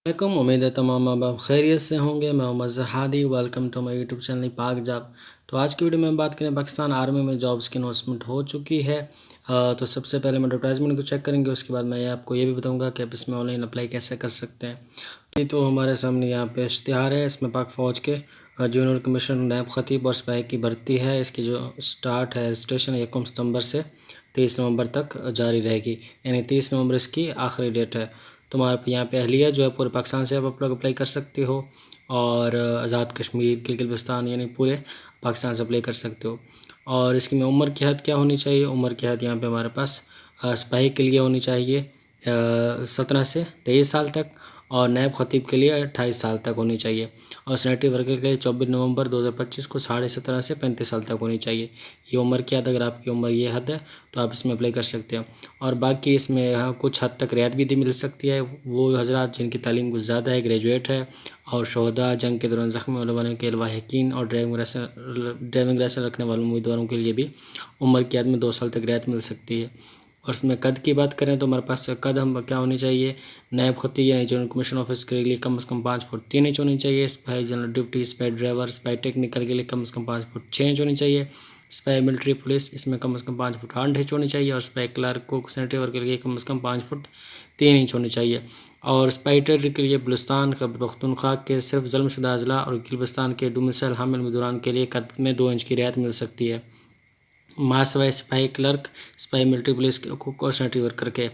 वालेकुम, उम्मीद है तमाम आप खैरियत से होंगे। मैं Mohammad Zahadi, welcome to my YouTube channel Pak job. तो आज की वीडियो में बात करें, पाकिस्तान आर्मी में जॉब्स की अनाउंसमेंट हो चुकी है। तो सबसे पहले हम एडवर्टाइजमेंट को चेक करेंगे, उसके बाद मैं आपको ये भी बताऊंगा कि आप इसमें ऑनलाइन अप्लाई कैसे कर सकते हैं। तो हमारे सामने यहाँ पे इश्तिहार है, इसमें पाक फ़ौज के जूनियर कमीशन नायब खतीब और सिपाही की भर्ती है। इसकी जो स्टार्ट है रजिस्ट्रेशन 1 सितंबर से 23 नवंबर तक जारी रहेगी, यानी 30 नवंबर इसकी आखिरी डेट है। तुम्हारे यहाँ पे अहलिया जो है पूरे पाकिस्तान से आप लोग अप्लाई कर सकते हो, और आज़ाद कश्मीर, गिलगित-बल्तिस्तान यानी पूरे पाकिस्तान से अप्लाई कर सकते हो। और इसकी में उम्र की हद क्या होनी चाहिए? उम्र की हद यहाँ पे हमारे पास सिपाही के लिए होनी चाहिए 17 से 23 साल तक, और नायब खतीब के लिए 28 साल तक होनी चाहिए, और सैनिटरी वर्कर के लिए 24 नवंबर 2025 को 17.5 से 35 साल तक होनी चाहिए। ये उम्र की हद, अगर आपकी उम्र ये हद है तो आप इसमें अप्लाई कर सकते हो। और बाकी इसमें कुछ हद तक रियायत भी मिल सकती है। वो हजरात जिनकी तालीम कुछ ज़्यादा है, ग्रेजुएट है, और शहदा, जंग के दौरान ज़ख्मी होने वालों के लवाहिकीन और ड्राइविंग लाइसेंस रखने वाले उम्मीदवारों के लिए भी उम्र की हद में 2 साल तक रियायत मिल सकती है। और इसमें कद की बात करें तो हमारे पास कद हम क्या होनी चाहिए? नायब खतीब यानी जूनियर कमीशन ऑफिस के लिए कम से कम 5 फुट 3 इंच होनी चाहिए। सिपाही जनरल ड्यूटी, सिपाही ड्राइवर, सिपाही टेक्निकल के लिए कम से कम 5 फुट 6 इंच होनी चाहिए। सिपाही मिलिट्री पुलिस, इसमें कम से कम 5 फुट 8 इंच होनी चाहिए। और सिपाही क्लर्क को सैनिटरी वर्क के लिए कम से कम 5 फुट 3 इंच होनी चाहिए। और सिपाही टेरिटरी के लिए बलूचिस्तान, खैबर पख्तूनख्वा के सिर्फ ज़ल्मशुदा अजला और गिलगिस्तान के डोमिसाइल हामिल उम्मीदवारों के लिए कद में 2 इंच की रियायत मिल सकती है। महासवाई सिपाही क्लर्क, सिपाही मिलिट्री पुलिस के कुक और सैनिटरी वर्कर के,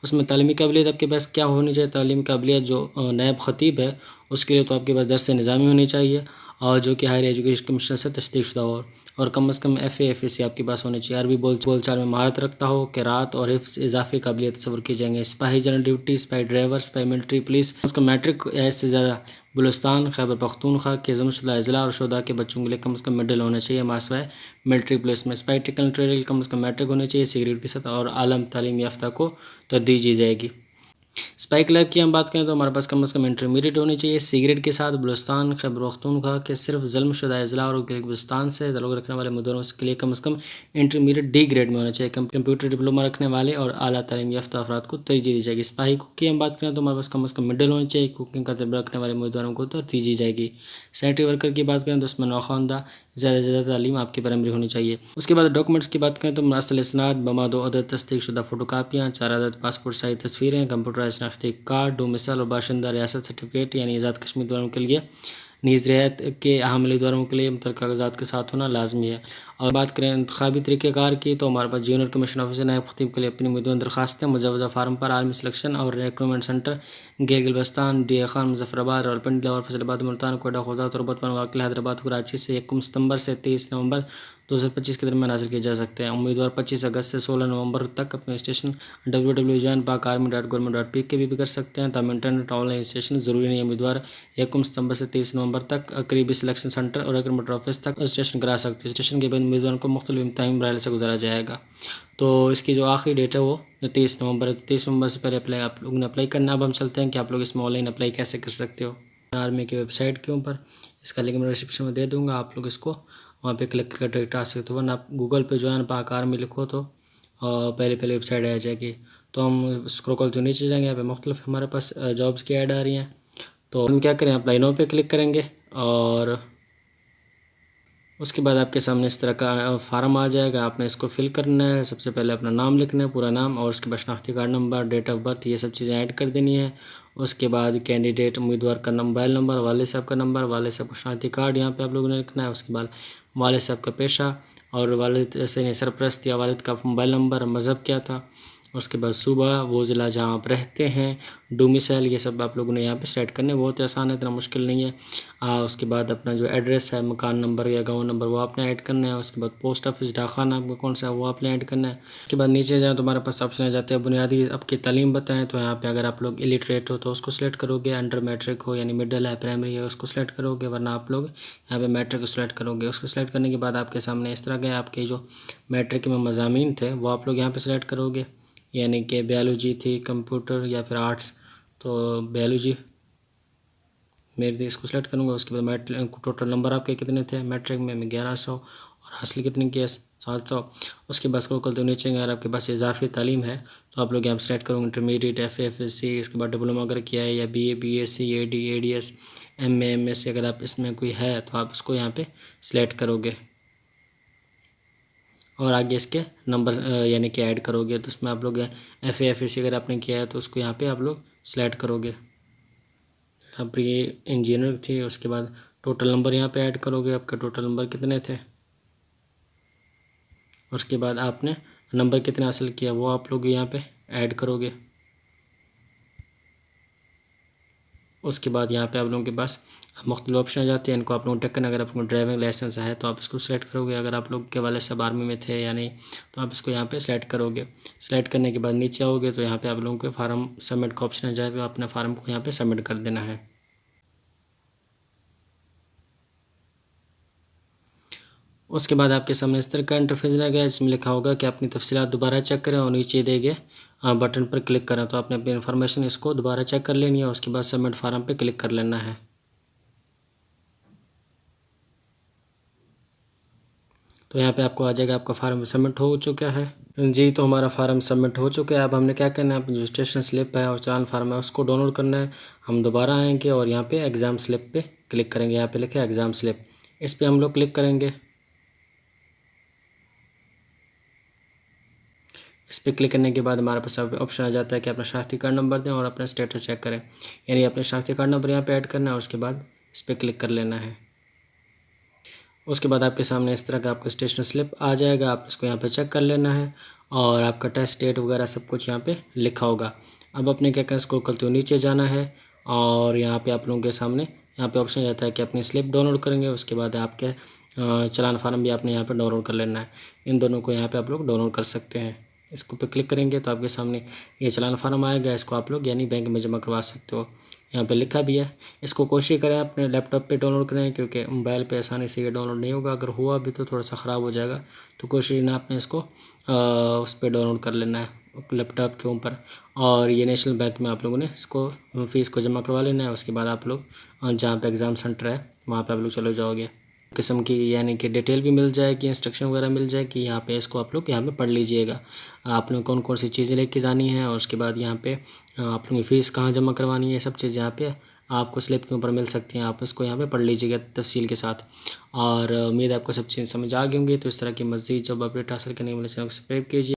उसमें तालीमी काबिलियत आपके पास क्या होनी चाहिए? तालीमी काबिलियत जो नायब खतीब है उसके लिए तो आपके पास दर्स निज़ामी होनी चाहिए, और जो कि हायर एजुकेशन कमीशन से तस्दीक़शुदा हो, और कम से कम FA आपके पास होनी चाहिए। अरबी बोलचाल में महारत रखता हो, क़िराअत और हिफ्ज़ इजाफी काबिलियत तस्वर की जाएंगे। सिपाही जनरल ड्यूटी, सिपाही ड्राइवर, सिपाही मिलिट्री पुलिस, उसका मैट्रिक या इससे ज़्यादा बलूचिस्तान, खैबर पख्तूनख्वा के ज़ल्मशुदा अज़ला और शुहदा के बच्चों के लिए कम से कम मिडल होना चाहिए। मासवाए मिलिट्री पुलिस में सिपाही टेक्निकल ट्रेड कम से कम मैट्रिक होनी चाहिए। सिगरेट की सतह और आलम तालीम याफ्ता को तरजीह दी जाएगी। स्पाई क्लर्क की हम बात करें तो हमारे पास कम से कम इंटरमीडिएट होनी चाहिए। सिगरेट के साथ बलूचिस्तान, खैबर पख्तूनख्वा के सिर्फ ज़ल्मशुदा अज़ला और गिलगिस्तान से ताल्लुक़ रखने वाले मुद्दों के लिए कम से कम इंटरमीडिएट D ग्रेड में होना चाहिए। कंप्यूटर डिप्लोमा रखने वाले और आला तालीम याफ्ता अफराद को तरजीह दी जाएगी। सिपाही कुक की हम बात करें तो हमारे पास कम से कम मिडल होनी चाहिए। कुकिंग का तजुर्बा रखने वाले उम्मीदवारों को तरजीह दी जाएगी। सैनिटरी वर्कर की बात करें तो उसमें नौखवानदा ज़्यादा से ज़्यादा तालीम आपकी प्राइमरी होनी चाहिए। उसके बाद डॉक्यूमेंट्स की बात करें तो मुरासल इसनाद बमा 2 अदद तस्दीक़शुदा फ़ोटो कापियाँ, 4 अदद पासपोर्ट साइज़ तस्वीरें, कंप्यूटराइज़ शनाख्ती कार्ड, डोमिसाइल और बाशिंदा रियासत सर्टिफिकेट यानी आज़ाद कश्मीर वालों के लिए नीज़ रियायत के अहम उम्मीदवारों के लिए मुतल्लिक़ कागज़ात के साथ होना लाजमी है। और बात करें इंतखाबी तरीक़ेकार की तो हमारे पास जूनियर कमीशन ऑफिसर नायब खतीब के लिए अपनी उम्मीदवार दरखास्तें मुजवज़ा फार्म पर आर्मी सिलेक्शन और recruitment centre Gilgit-Baltistan, DA Khan, Muzaffarabad, Rawalpindi, Lahore, Faisalabad, Multan, Quetta, खोजा, तुर्बत, वाकिल, हैदराबाद, कराची से 1 सितंबर से 23 नवंबर 2025 के दरमियान हासिल किए जा सकते हैं। उम्मीदवार 25 अगस्त से 16 नवंबर तक अपने स्टेशन www.joinpakarmy.gov.pk के भी कर सकते हैं। तब इंटरनेट ऑनलाइन रजिस्ट्रेशन ज़रूरी नहीं है। उम्मीदवार 1 सितंबर से 23 नवंबर तक करीबी सिलेक्शन सेंटर और रिक्रूटमेंट ऑफिस तक रजिस्ट्रेशन करा सकते हैं। रजिस्ट्रेशन के बाद उम्मीदवारों को मुख्तलिफ इम्तिहानी मराहल से गुजारा जाएगा। तो इसकी जो आखिरी डेट है वो 23 नवंबर है। 23 नवंबर से पहले अप्लाई आप लोगों ने अप्लाई करना। अब हम चलते हैं कि आप लोग इसमें ऑनलाइन अप्लाई कैसे कर सकते हो आर्मी की वेबसाइट के ऊपर। इसका लिंक मैं डिस्क्रिप्शन में दे दूँगा, आप लोग इसको वहाँ पे क्लिक करके डायरेक्ट आ सकते हो। वरना आप गूगल पे जॉइन पाक आर्मी लिखो तो पहले वेबसाइट आ जाएगी। तो हम स्क्रॉल तो नीचे जाएंगे, यहाँ पे मुख्तलिफ हमारे पास जॉब्स की ऐड आ रही हैं। तो हम क्या करें, अप्लाई नाउ पे क्लिक करेंगे, और उसके बाद आपके सामने इस तरह का फार्म आ जाएगा। आपने इसको फिल करना है। सबसे पहले अपना नाम लिखना है, पूरा नाम, और उसके बाद शनाख्ती card number, date of birth, ये सब चीज़ें ऐड कर देनी है। उसके बाद कैंडिडेट उम्मीदवार का मोबाइल नंबर, वाले साहब का नंबर, वाले साहब का शनाख्ती कार्ड यहाँ पे आप लोगों ने लिखना है। उसके बाद वाले साहब का पेशा और वालिद से सरपरस्त या वालिद का मोबाइल नंबर, मज़हब क्या था, उसके बाद सूबा, वो ज़िला जहाँ आप रहते हैं, डोमिसाइल, ये सब आप लोगों ने यहाँ पे सेलेक्ट करने। बहुत आसान है, इतना मुश्किल नहीं है। उसके बाद अपना जो एड्रेस है, मकान नंबर या गांव नंबर, वो आपने ऐड करना है। उसके बाद पोस्ट ऑफिस डाकखाना आपका कौन सा है वो आपने ऐड करना है। उसके बाद नीचे जाएँ तो हमारे पास ऑप्शन आ जाते हैं बुनियादी आपकी तालीम बताएं। तो यहाँ पे अगर आप लोग इलिटरेट हो तो उसको सिलेक्ट करोगे, अंडर मैट्रिक हो यानी मिडल है, प्राइमरी है, उसको सिलेक्ट करोगे, वरना आप लोग यहाँ पे मैट्रिक को सिलेक्ट करोगे। उसको सिलेक्ट करने के बाद आपके सामने इस तरह के आपके जो मैट्रिक में मज़ामीन थे वो आप लोग यहाँ पर सिलेक्ट करोगे, यानी कि बायोलॉजी थी, कंप्यूटर या फिर आर्ट्स। तो बायोलॉजी मेरे इसको सेलेक्ट करूँगा। उसके बाद मैट्रिक टोटल नंबर आपके कितने थे मैट्रिक में? 1100। और हासिल कितनी की है 700। उसके बाद स्क्रॉल करते हुए नीचे अगर आपके पास इजाफी तालीम है तो आप लोग यहाँ पर सेलेक्ट करोगे इंटरमीडिएट, FA, FSC, उसके बाद डिप्लोमा अगर किया है या BA, BSc, AD, ADS, MA, MSc अगर आप इसमें कोई है तो आप उसको यहाँ पे सिलेक्ट करोगे और आगे इसके नंबर यानी कि ऐड करोगे। तो उसमें आप लोग FA, FSC अगर आपने किया है तो उसको यहाँ पे आप लोग सिलेक्ट करोगे। यहाँ पर ये इंजीनियर थी, उसके बाद टोटल नंबर यहाँ पे ऐड करोगे, आपके टोटल नंबर कितने थे, उसके बाद आपने नंबर कितने हासिल किया वो आप लोग यहाँ पे ऐड करोगे। उसके बाद यहाँ पे आप लोगों के पास मुख्तलिफ ऑप्शन आ जाते हैं, इनको आप लोगों को टिक करना। अगर आप लोगों को ड्राइविंग लाइसेंस है तो आप इसको सेलेक्ट करोगे, अगर आप लोग के वाले सब आर्मी में थे या नहीं तो आप इसको यहाँ पे सेलेक्ट करोगे। सेलेक्ट करने के बाद नीचे आओगे तो यहाँ पे आप लोगों के फार्म सबमिट का ऑप्शन आ जाए, तो अपने फार्म को यहाँ पे सबमिट कर देना है। उसके बाद आपके सामने इस तरह का इंटरफेस रहेगा, इसमें लिखा होगा कि अपनी तफसीलात दोबारा चेक करें और नीचे दिए गए बटन पर क्लिक करें। तो आपने अपनी इन्फॉर्मेशन इसको दोबारा चेक कर लेनी है, उसके बाद सबमिट फार्म पे क्लिक कर लेना है। तो यहाँ पे आपको आ जाएगा आपका फार्म सबमिट हो चुका है। जी, तो हमारा फार्म सबमिट हो चुका है। अब हमने क्या करना है, अपनी जो रजिस्ट्रेशन स्लिप है और चालान फार्म है उसको डाउनलोड करना है। हम दोबारा आएंगे और यहाँ पे एग्ज़ाम स्लिप पे क्लिक करेंगे, यहाँ पे लिखा है एग्ज़ाम स्लिप, इस पर हम लोग क्लिक करेंगे। इस पर क्लिक करने के बाद हमारे पास ऑप्शन आ जाता है कि अपना शनाख्ती कार्ड नंबर दें और अपना स्टेटस चेक करें, यानी अपने शनाख्ती कार्ड नंबर यहाँ पे ऐड करना है, उसके बाद इस पर क्लिक कर लेना है। उसके बाद आपके सामने इस तरह का आपका स्टेशन स्लिप आ जाएगा, आप इसको यहाँ पे चेक कर लेना है और आपका टेस्ट डेट वगैरह सब कुछ यहाँ पे लिखा होगा। अब अपने क्या करना, स्क्रॉल करते हुए नीचे जाना है और यहाँ पे आप लोगों के सामने यहाँ पे ऑप्शन जाता है कि अपनी स्लिप डाउनलोड करेंगे, उसके बाद आपके चालान फार्म भी आपने यहाँ पर डाउनलोड कर लेना है। इन दोनों को यहाँ पर आप लोग डाउनलोड कर सकते हैं। इसको पे क्लिक करेंगे तो आपके सामने ये चालान फार्म आएगा, इसको आप लोग यानी बैंक में जमा करवा सकते हो। यहाँ पे लिखा भी है, इसको कोशिश करें अपने लैपटॉप पे डाउनलोड करें क्योंकि मोबाइल पे आसानी से ये डाउनलोड नहीं होगा, अगर हुआ भी तो थोड़ा सा ख़राब हो जाएगा। तो कोशिश ना आपने इसको उस पर डाउनलोड कर लेना है लैपटॉप के ऊपर। और ये नेशनल बैंक में आप लोगों ने इसको फ़ीस को जमा करवा लेना है। उसके बाद आप लोग जहाँ पे एग्ज़ाम सेंटर है वहाँ पे आप लोग चले जाओगे, किस्म की यानी कि डिटेल भी मिल जाएगी, इंस्ट्रक्शन वगैरह मिल जाएगी। यहाँ पे इसको आप लोग यहाँ पे पढ़ लीजिएगा, आपने कौन कौन सी चीज़ें लेके जानी है और उसके बाद यहाँ पे आप लोगों की फ़ीस कहाँ जमा करवानी है, सब चीज़ यहाँ पे आपको स्लिप के ऊपर मिल सकती हैं। आप इसको यहाँ पे पढ़ लीजिएगा तफसील के साथ। और उम्मीद है आपको सब चीज़ें समझ आ गई होंगी। तो इस तरह की मज़ीद जब अपडेट हासिल करने के लिए चैनल को सब्सक्राइब कीजिए।